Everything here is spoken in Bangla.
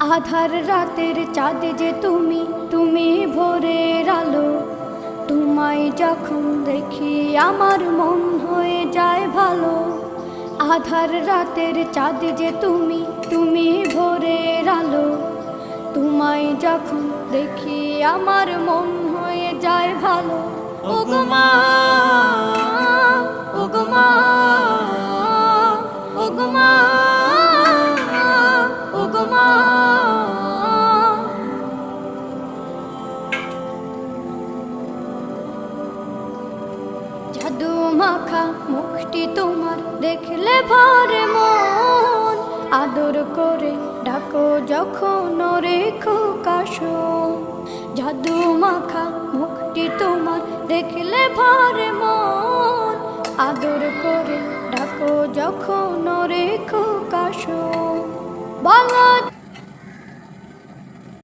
আধার রাতের চাঁদ যে তুমি, তুমি ভোরের আলো। তোমায় যখন দেখি আমার মন হয়ে যায় ভালো। আধার রাতের চাঁদ যে তুমি, তুমি ভোরের আলো। তোমায় যখন দেখি আমার মন হয়ে যায় ভালো। ওগো মা, ওগো মা, ওগো মা, ওগো মা। জাদু মাখা মুখটি তোমার দেখলে ভরে মন। আদর করে ডাকো যখন রেখো কাশন। জাদু মাখা মুখটি তোমার দেখলে ভরে মন। আদর করে ডাকো যখন রেখো কাশন। বলো